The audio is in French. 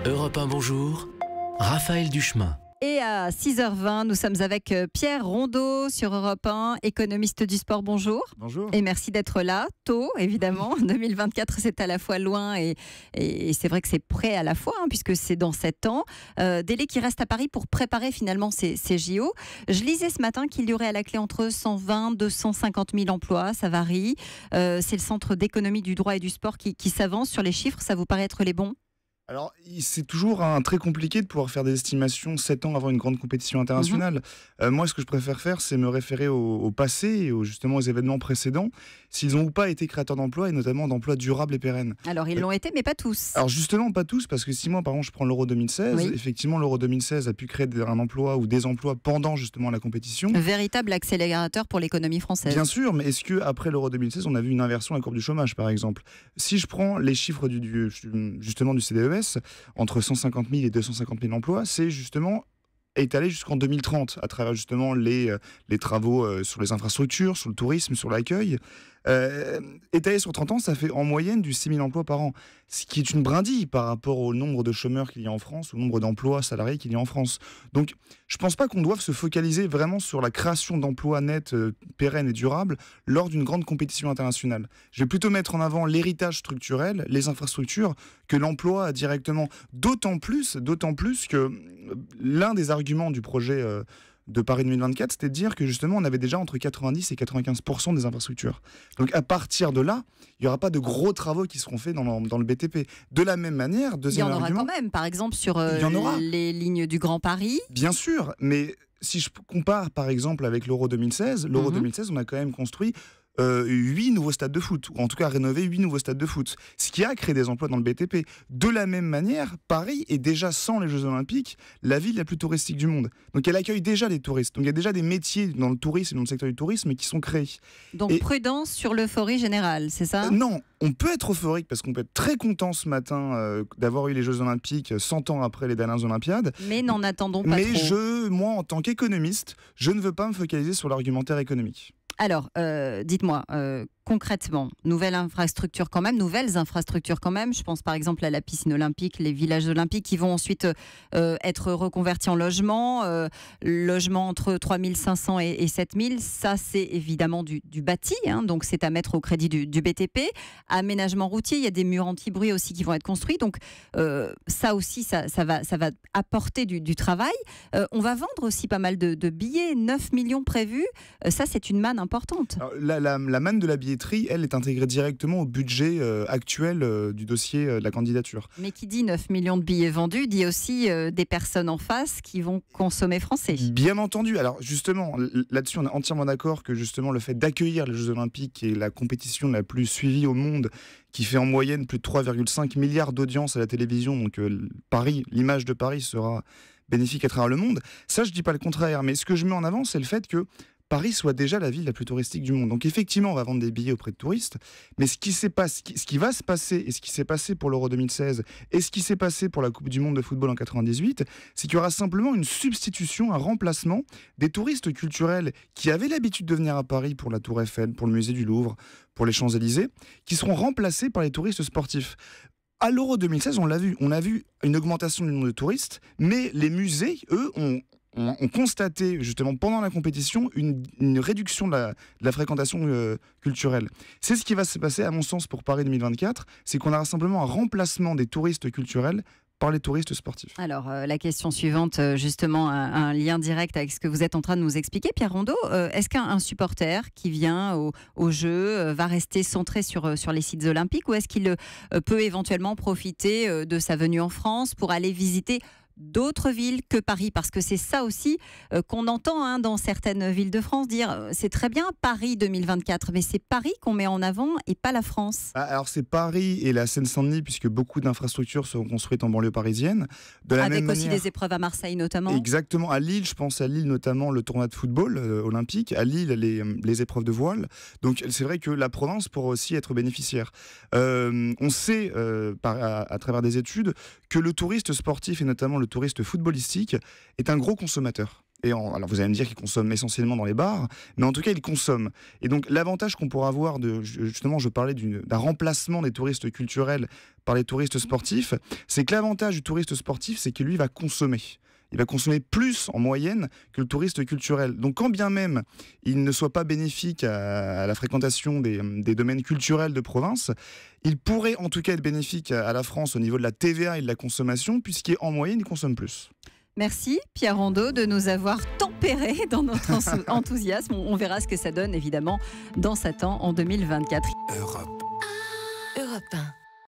Europe 1, bonjour. Raphaël Duchemin. Et à 6h20, nous sommes avec Pierre Rondeau sur Europe 1, économiste du sport. Bonjour. Bonjour. Et merci d'être là, tôt évidemment. 2024, c'est à la fois loin et c'est vrai que c'est prêt à la fois, puisque c'est dans 7 ans. Délai qui reste à Paris pour préparer finalement ces JO. Je lisais ce matin qu'il y aurait à la clé entre 120 et 250 000 emplois, ça varie. C'est le Centre d'économie du droit et du sport qui s'avance sur les chiffres. Ça vous paraît être les bons ? Alors, c'est toujours très compliqué de pouvoir faire des estimations 7 ans avant une grande compétition internationale. Moi, ce que je préfère faire, c'est me référer au passé et justement aux événements précédents, s'ils ont ou pas été créateurs d'emplois, et notamment d'emplois durables et pérennes. Alors, ils l'ont été, mais pas tous. Alors justement, pas tous, parce que si moi, par exemple, je prends l'Euro 2016, oui. Effectivement, l'Euro 2016 a pu créer un emploi ou des emplois pendant justement la compétition. Véritable accélérateur pour l'économie française. Bien sûr, mais est-ce qu'après l'Euro 2016, on a vu une inversion à la courbe du chômage, par exemple ? Si je prends les chiffres justement du CDES, entre 150 000 et 250 000 emplois, c'est justement étalé jusqu'en 2030 à travers justement les travaux sur les infrastructures, sur le tourisme, sur l'accueil. Étalé sur 30 ans, ça fait en moyenne du 6 000 emplois par an, ce qui est une brindille par rapport au nombre de chômeurs qu'il y a en France, au nombre d'emplois salariés qu'il y a en France. Donc, je ne pense pas qu'on doive se focaliser vraiment sur la création d'emplois nets, pérennes et durables lors d'une grande compétition internationale. Je vais plutôt mettre en avant l'héritage structurel, les infrastructures, que l'emploi directement. D'autant plus que l'un des arguments du projet de Paris 2024, c'était de dire que justement on avait déjà entre 90 et 95% des infrastructures. Donc à partir de là, il n'y aura pas de gros travaux qui seront faits dans le BTP. De la même manière, deuxième argument... Il y en aura quand même, par exemple sur les lignes du Grand Paris. Bien sûr, mais si je compare par exemple avec l'Euro 2016, 2016, on a quand même construit 8 nouveaux stades de foot, ou en tout cas rénover 8 nouveaux stades de foot, ce qui a créé des emplois dans le BTP. De la même manière, Paris est déjà, sans les Jeux Olympiques, la ville la plus touristique du monde. Donc elle accueille déjà les touristes. Donc il y a déjà des métiers dans le tourisme et dans le secteur du tourisme qui sont créés. Donc prudence sur l'euphorie générale, c'est ça ? Non, on peut être euphorique parce qu'on peut être très content ce matin d'avoir eu les Jeux Olympiques 100 ans après les dernières Olympiades. Mais n'en attendons pas trop. Mais moi, en tant qu'économiste, je ne veux pas me focaliser sur l'argumentaire économique. Alors, dites-moi, concrètement, nouvelles infrastructures quand même. Je pense par exemple à la piscine olympique, les villages olympiques qui vont ensuite être reconvertis en logements. Logements entre 3 500 et 7 000. Ça, c'est évidemment du bâti, donc c'est à mettre au crédit du BTP. Aménagement routier, il y a des murs anti-bruit aussi qui vont être construits. Donc ça aussi, ça va apporter du travail. On va vendre aussi pas mal de billets, 9 millions prévus. Ça, c'est une manne importante. Alors, la manne de la billetterie, elle, est intégrée directement au budget actuel du dossier de la candidature. Mais qui dit 9 millions de billets vendus, dit aussi des personnes en face qui vont consommer français. Bien entendu. Alors justement, là-dessus, on est entièrement d'accord que justement le fait d'accueillir les Jeux Olympiques, qui est la compétition la plus suivie au monde, qui fait en moyenne plus de 3,5 milliards d'audience à la télévision, donc Paris, l'image de Paris sera bénéfique à travers le monde. Ça, je dis pas le contraire, mais ce que je mets en avant, c'est le fait que Paris soit déjà la ville la plus touristique du monde. Donc effectivement, on va vendre des billets auprès de touristes, mais ce qui va se passer, et ce qui s'est passé pour l'Euro 2016, et ce qui s'est passé pour la Coupe du Monde de football en 98, c'est qu'il y aura simplement une substitution, un remplacement des touristes culturels qui avaient l'habitude de venir à Paris pour la Tour Eiffel, pour le musée du Louvre, pour les Champs-Élysées, qui seront remplacés par les touristes sportifs. À l'Euro 2016, on a vu une augmentation du nombre de touristes, mais les musées, eux, ont constaté justement pendant la compétition une réduction de la fréquentation culturelle. C'est ce qui va se passer à mon sens pour Paris 2024, c'est qu'on aura simplement un remplacement des touristes culturels par les touristes sportifs. Alors, la question suivante, justement, un lien direct avec ce que vous êtes en train de nous expliquer, Pierre Rondeau. Est-ce qu'un supporter qui vient au jeu va rester centré sur les sites olympiques, ou est-ce qu'il peut éventuellement profiter de sa venue en France pour aller visiter d'autres villes que Paris, parce que c'est ça aussi qu'on entend dans certaines villes de France dire c'est très bien Paris 2024, mais c'est Paris qu'on met en avant et pas la France. Alors c'est Paris et la Seine-Saint-Denis, puisque beaucoup d'infrastructures seront construites en banlieue parisienne. Avec aussi des épreuves à Marseille notamment. Exactement, à Lille, je pense à Lille notamment le tournoi de football olympique, à Lille les épreuves de voile. Donc c'est vrai que la province pourra aussi être bénéficiaire. On sait à travers des études que le touriste sportif et notamment le touriste footballistique est un gros consommateur. Alors vous allez me dire qu'ils consomment essentiellement dans les bars, mais en tout cas ils consomment. Et donc l'avantage qu'on pourra avoir, justement je parlais d'un remplacement des touristes culturels par les touristes sportifs, c'est que l'avantage du touriste sportif, c'est que lui va consommer. Il va consommer plus en moyenne que le touriste culturel. Donc quand bien même il ne soit pas bénéfique à la fréquentation des domaines culturels de province, il pourrait en tout cas être bénéfique à la France au niveau de la TVA et de la consommation, puisqu'en moyenne il consomme plus. Merci Pierre Rondeau de nous avoir tempéré dans notre enthousiasme. On verra ce que ça donne évidemment dans 7 ans en 2024. Europe 1.